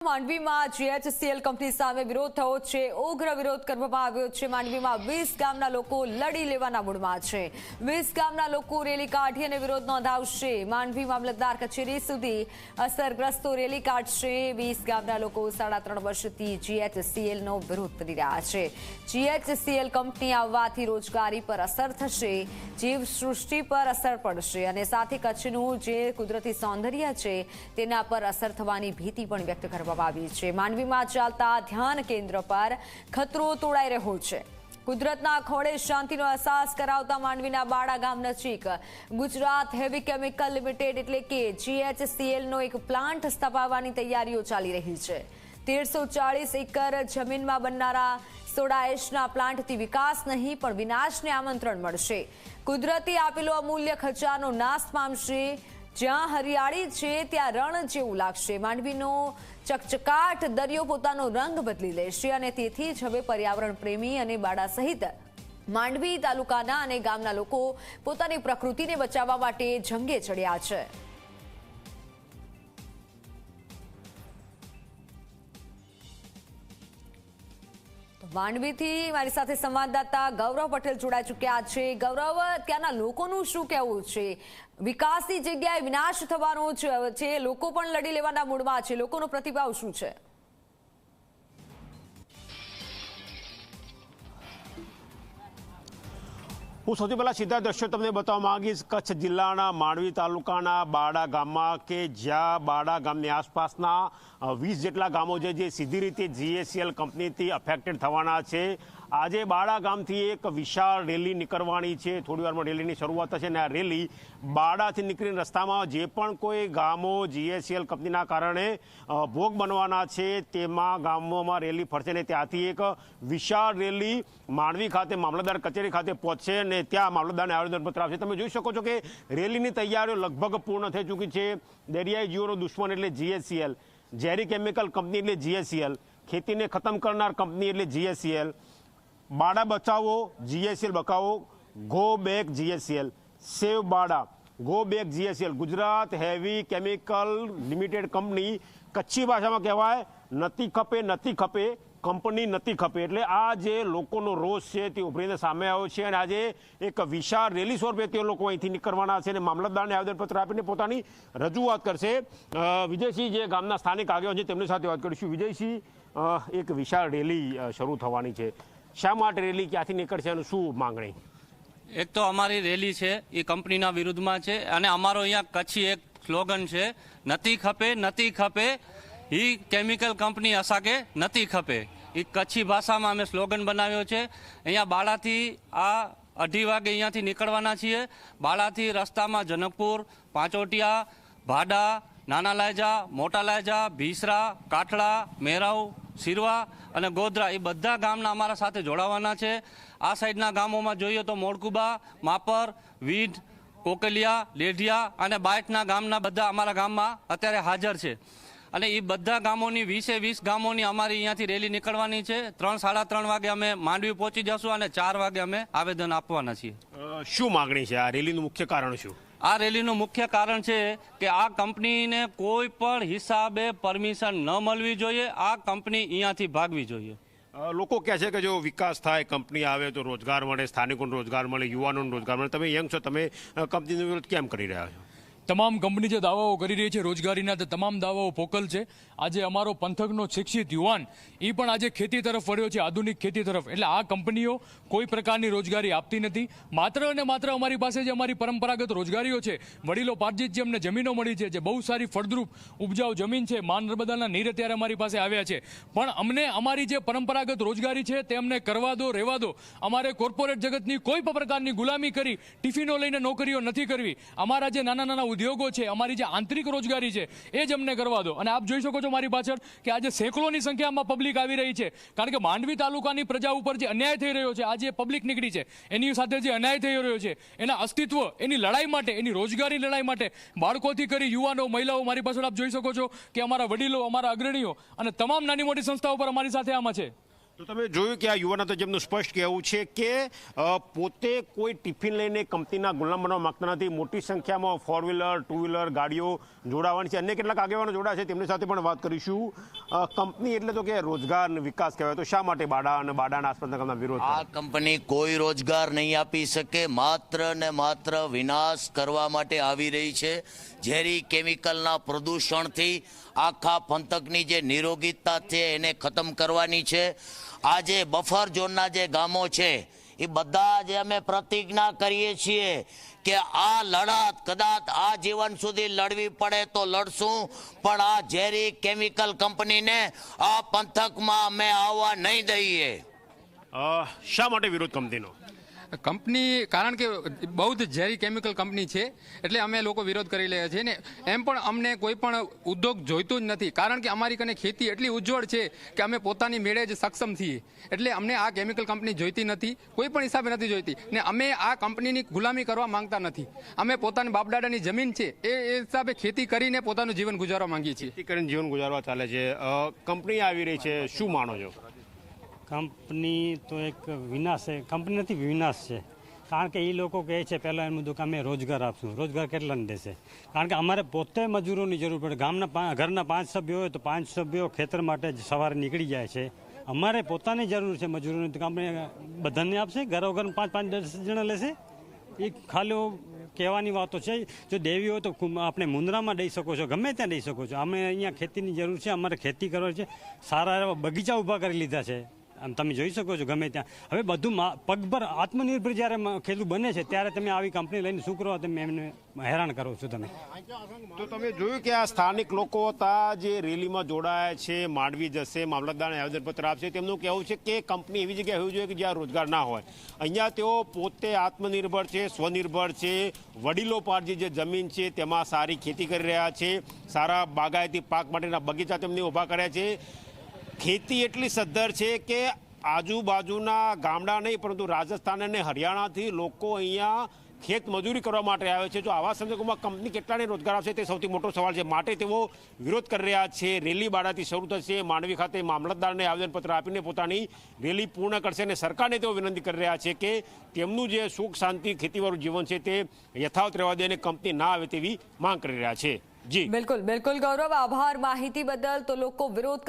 માંડવીમાં GHCL company સામે વિરોધ થયો છે। ઉગ્ર વિરોધ કરવામાં આવ્યો છે। માંડવીમાં 20 ગામના લોકો લડી લેવાના મૂડમાં છે। 20 ગામના લોકો રેલી કાઢી અને વિરોધ નોંધાવશે। માંડવી મામલતદાર કચેરી સુધી અસરગ્રસ્તો રેલી કાઢશે। 20 ગામના લોકો 3.5 વર્ષથી જીએચસીએલનો વિરોધ કરી રહ્યા છે। જીએચસીએલ કંપની આવવાથી રોજગારી પર અસર થશે, જીવસૃષ્ટિ પર અસર પડશે અને સાથે કચ્છનું જે કુદરતી સૌંદર્ય છે તેના પર અસર થવાની ભીતિ પણ વ્યક્ત કરવામાં આવી છે। માંડવીમાં ચાલતા ધ્યાન કેન્દ્ર પર ખતરો તોડાઈ રહ્યો છે। કુદરતના ખોળે શાંતિનો અહેસાસ કરાવતા માંડવીના બાડા ગામ નજીક ગુજરાત હેવી કેમિકલ લિમિટેડ એટલે કે જીએચસીએલનો એક પ્લાન્ટ સ્થાપવાની તૈયારીઓ ચાલી રહી છે। 1340 એકર જમીનમાં બનનારા સોડા એશના પ્લાન્ટથી વિકાસ નહીં પણ વિનાશને આમંત્રણ મળશે। કુદરતી આપેલો અમૂલ્ય ખજાનો નાશ પામશે। જ્યાં હરિયાળી છે ત્યાં રણ જેવું લાગશે। માંડવીનો ચકચકાટ દરિયો પોતાનો રંગ બદલી લેશે અને તેથી જ હવે પર્યાવરણ પ્રેમી અને બાડા સહિત માંડવી તાલુકાના અને ગામના લોકો પોતાની પ્રકૃતિને બચાવવા માટે જંગે ચડ્યા છે। માંડવીથી મારી સાથે સંવાદદાતા ગૌરવ પટેલ જોડાઈ ચૂક્યા છે। ગૌરવ, ત્યાંના લોકોનું શું કહેવું છે? વિકાસની જગ્યાએ વિનાશ થવાનો છે, લોકો પણ લડી લેવાના મૂડમાં છે, લોકોનો પ્રતિભાવ શું છે? હું સૌથી પહેલા સીધા દ્રશ્યો તમને બતાવવા માંગીશ કચ્છ જિલ્લાના માંડવી તાલુકાના બાડા ગામમાં કે જ્યાં બાડા ગામની આસપાસના 20 જેટલા ગામો છે જે સીધી રીતે જીએચસીએલ કંપનીથી અફેક્ટેડ થવાના છે। આજે બાડા ગામથી એક વિશાળ રેલી નીકળવાની છે। થોડી વારમાં રેલીની શરૂઆત થશે અને આ રેલી બાડાથી નીકળીને રસ્તામાં જે પણ કોઈ ગામો જીએચસીએલ કંપનીના કારણે ભોગ બનવાના છે તેમાં ગામોમાં રેલી ફરશે અને ત્યાંથી એક વિશાળ રેલી માંડવી ખાતે મામલતદાર કચેરી ખાતે પહોંચશે અને ત્યાં મામલતદારને આવેદનપત્ર આપશે। તમે જોઈ શકો છો કે રેલીની તૈયારીઓ લગભગ પૂર્ણ થઈ ચૂકી છે। દરિયાઈ જીવોનો દુશ્મન એટલે જીએચસીએલ, ઝેરી કેમિકલ કંપની એટલે જીએચસીએલ, ખેતીને ખતમ કરનાર કંપની એટલે જીએચસીએલ, બાડા બચાવો જીએચસીએલ બચાવો, go back GHCL, save Bada, go back GHCL, Gujarat heavy chemical limited company, Kutchi ભાષામાં કહેવાય નથી ખપે નથી ખપે કંપની નથી ખપે। એટલે આ જે લોકોનો રોષ છે તે ઉભરીને સામે આવ્યો છે અને આજે એક વિશાળ રેલી સ્વરૂપે તે લોકો અહીંથી નીકળવાના છે અને મામલતદારને આવેદનપત્ર આપીને પોતાની રજૂઆત કરશે। વિજયસિંહ જે ગામના સ્થાનિક આગેવાન છે તેમની સાથે વાત કરીશું। વિજયસિંહ, એક વિશાળ રેલી શરૂ થવાની છે, શા માટે રેલી, ક્યાંથી નીકળશે અને શું માંગણી? એક તો અમારી રેલી છે એ કંપનીના વિરુદ્ધમાં છે અને અમારો અહીંયા કચ્છી એક સ્લોગન છે, નથી ખપે નથી ખપે ઈ કેમિકલ કંપની અસાકે નથી ખપે। એ કચ્છી ભાષામાં અમે સ્લોગન બનાવ્યો છે। અહીંયા બાળાથી આ 2:30 વાગે અહીંયાથી નીકળવાના છીએ। બાળાથી રસ્તામાં જનકપુર, પાંચોટિયા, ભાડા, નાના લાયજા, મોટા લાયજા, ભીસરા, કાઠડા, મેરાવ, સિરવા અને ગોધરા એ બધા ગામના અમારા સાથે જોડાવાના છે। આ સાઈડના ગામોમાં જોઈએ તો મોડકુબા, માપર, વીડ, કોકલિયા, લેઢિયા અને બાયટના ગામના બધા અમારા ગામમાં અત્યારે હાજર છે અને એ બધા ગામોની 20 ગામોની અમારી અહીંયાથી રેલી નીકળવાની છે। 3-3:30 વાગે અમે માંડવી પહોંચી જશું અને 4 વાગે અમે આવેદન આપવાના છીએ। શું માંગણી છે? આ રેલીનું મુખ્ય કારણ શું? આ રેલીનું મુખ્ય કારણ છે કે આ કંપનીને કોઈ પણ હિસાબે પરમિશન ન મળવી જોઈએ। આ કંપની અહીંયાથી ભાગવી જોઈએ। લોકો કહે છે કે જો વિકાસ થાય, કંપની આવે તો રોજગાર મળે, સ્થાનિકોને રોજગાર મળે, યુવાનોને રોજગાર મળે। તમે યંગ છો, તમે કંપનીનો વિરોધ કેમ કરી રહ્યા છો? તમામ કંપની જે દાવાઓ કરી રહી છે રોજગારીના, તે તમામ દાવાઓ પોકલ છે। આજે અમારો પંથકનો શિક્ષિત યુવાન એ પણ આજે ખેતી તરફ વળ્યો છે, આધુનિક ખેતી તરફ। એટલે આ કંપનીઓ કોઈ પ્રકારની રોજગારી આપતી નથી। માત્ર અને માત્ર અમારી પાસે જે અમારી પરંપરાગત રોજગારીઓ છે, વડીલો પાર્જિત જે અમને જમીનો મળી છે, જે બહુ સારી ફળદ્રુપ ઉપજાઉ જમીન છે, માન નર્મદાના નીર અત્યારે અમારી પાસે આવ્યા છે, પણ અમને અમારી જે પરંપરાગત રોજગારી છે તે અમને કરવા દો, રહેવા દો। અમારે કોર્પોરેટ જગતની કોઈ પણ પ્રકારની ગુલામી કરી ટિફિનો લઈને નોકરીઓ નથી કરવી। અમારા જે નાના નાના ઉદ્યોગો છે, અમારી જે આંતરિક રોજગારી છે એ જ અમને કરવા દો। અને આપ જોઈ શકો છો મારી પાછળ કે આજે સેંકડોની સંખ્યામાં પબ્લિક આવી રહી છે, કારણ કે માંડવી તાલુકાની પ્રજા ઉપર જે અન્યાય થઈ રહ્યો છે, આજે પબ્લિક નીકળી છે, એની સાથે જે અન્યાય થઈ રહ્યો છે એના અસ્તિત્વ, એની લડાઈ માટે, એની રોજગારી લડાઈ માટે બાળકોથી કરી યુવાનો, મહિલાઓ, મારી પાછળ આપ જોઈ શકો છો કે અમારા વડીલો, અમારા અગ્રણીઓ અને તમામ નાની મોટી સંસ્થાઓ પર અમારી સાથે આમાં છે। તો તમે જોયું કે આ યુવાના તો જેમનું સ્પષ્ટ કહેવું છે કે પોતે કોઈ ટિફિન લઈને કંપનીના ગુલામ બનવા માંગતા નથી. મોટી સંખ્યામાં 4 વ્હીલર 2 વ્હીલર ગાડીઓ જોડાવાની છે. અન્ય કેટલાક આગેવાનો જોડાયા છે, તેમની સાથે પણ વાત કરીશું. કંપની એટલે તો કે રોજગાર અને વિકાસ કહેવાય, તો શા માટે બાડા અને બાડાના આસપાસના ગામના વિરોધ? આ કંપની કોઈ રોજગાર નહીં આપી શકે, માત્ર ને માત્ર વિનાશ કરવા માટે આવી રહી છે. ઝેરી કેમિકલના પ્રદૂષણથી આખા પંથકની જે નિરોગીતા છે એને ખતમ કરવાની છે. આજે બફર ઝોનના જે ગામો છે એ બધા જ અમે પ્રતિજ્ઞા કરીએ છીએ કે આ લડત કદાચ આ જીવન સુધી લડવી પડે તો લડશું, પણ આ ઝેરી કેમિકલ કંપનીને આ પંથકમાં અમે આવવા નહીં દઈએ. શા માટે વિરોધ કંપનીનો? કંપની કારણ કે બહુ જ ઝેરી કેમિકલ કંપની છે એટલે અમે લોકો વિરોધ કરી રહ્યા છીએ ને એમ પણ અમને કોઈ પણ ઉદ્યોગ જોઈતું જ નથી, કારણ કે અમારી કને ખેતી એટલી ઉજ્જવળ છે કે અમે પોતાની મેળે જ સક્ષમ છીએ. એટલે અમને આ કેમિકલ કંપની જોઈતી નથી, કોઈ પણ હિસાબે નથી જોઈતી ને અમે આ કંપનીની ગુલામી કરવા માંગતા નથી. અમે પોતાની બાપદાદાની જમીન છે એ હિસાબે ખેતી કરીને પોતાનું જીવન ગુજારવા માંગીએ છીએ. ખેતી કરીને જીવન ગુજારવા ચાલે છે. કંપની આવી રહી છે, શું માનો છો? કંપની તો એક વિનાશ છે, કંપની નથી વિનાશ છે. કારણ કે એ લોકો કહે છે પહેલાં એમ બધું કે અમે રોજગાર આપશું. રોજગાર કેટલાને દેશે? કારણ કે અમારે પોતે મજૂરોની જરૂર પડે. ઘરના 5 સભ્યો હોય તો 5 સભ્યો ખેતર માટે જ સવારે નીકળી જાય છે. અમારે પોતાની જરૂર છે મજૂરોની, તો કંપની બધાને આપશે? ઘરો ઘર 5-5-10 જણા લેશે? એ ખાલી કહેવાની વાતો છે. જો દેવી હોય તો આપણે મુંદ્રામાં દઈ શકો છો, ગમે ત્યાં દઈ શકો છો. અમે અહીંયા ખેતીની જરૂર છે, અમારે ખેતી કરવાની છે. સારા એવા બગીચા ઊભા કરી લીધા છે, આમ તમે જોઈ શકો છો ગમે ત્યાં. હવે બધું પગભર આત્મનિર્ભર જ્યારે ખેડૂત બને છે ત્યારે તમે આવી કંપની લઈને શું કરો? તમે એમને હેરાન કરો છો તમે. તો તમે જોયું કે આ સ્થાનિક લોકો હતા જે રેલીમાં જોડાયા છે, માંડવી જશે, મામલતદારને આવેદનપત્ર આપશે. તેમનું કહેવું છે કે કંપની એવી જગ્યાએ હોવી જોઈએ કે જ્યાં રોજગાર ના હોય. અહીંયા તેઓ પોતે આત્મનિર્ભર છે, સ્વનિર્ભર છે. વડીલો પાર્જી જે જમીન છે તેમાં સારી ખેતી કરી રહ્યા છે, સારા બાગાયતી પાક માટેના બગીચા તેમને ઊભા કર્યા છે. ખેતી એટલી સદ્ધર છે કે આજુબાજુના ગામડા નહીં પરંતુ રાજસ્થાન અને હરિયાણાથી લોકો અહીંયા ખેત મજૂરી કરવા માટે આવે છે. જો આવા સંજોગોમાં કંપની કેટલાને રોજગાર આપશે તે સૌથી મોટો સવાલ છે. માટે તેઓ વિરોધ કરી રહ્યા છે. રેલી બાડાથી શરૂ થશે. માંડવી ખાતે મામલતદારને આવેદનપત્ર આપીને પોતાની રેલી પૂર્ણ કરશે અને સરકારને તેઓ વિનંતી કરી રહ્યા છે કે તેમનું જે સુખ શાંતિ ખેતીવાળું જીવન છે તે યથાવત રહેવા દે અને કંપની ના આવે તેવી માંગ કરી રહ્યા છે. જી બિલકુલ બિલકુલ ગૌરવ, આભાર માહિતી બદલ. તો લોકો વિરોધ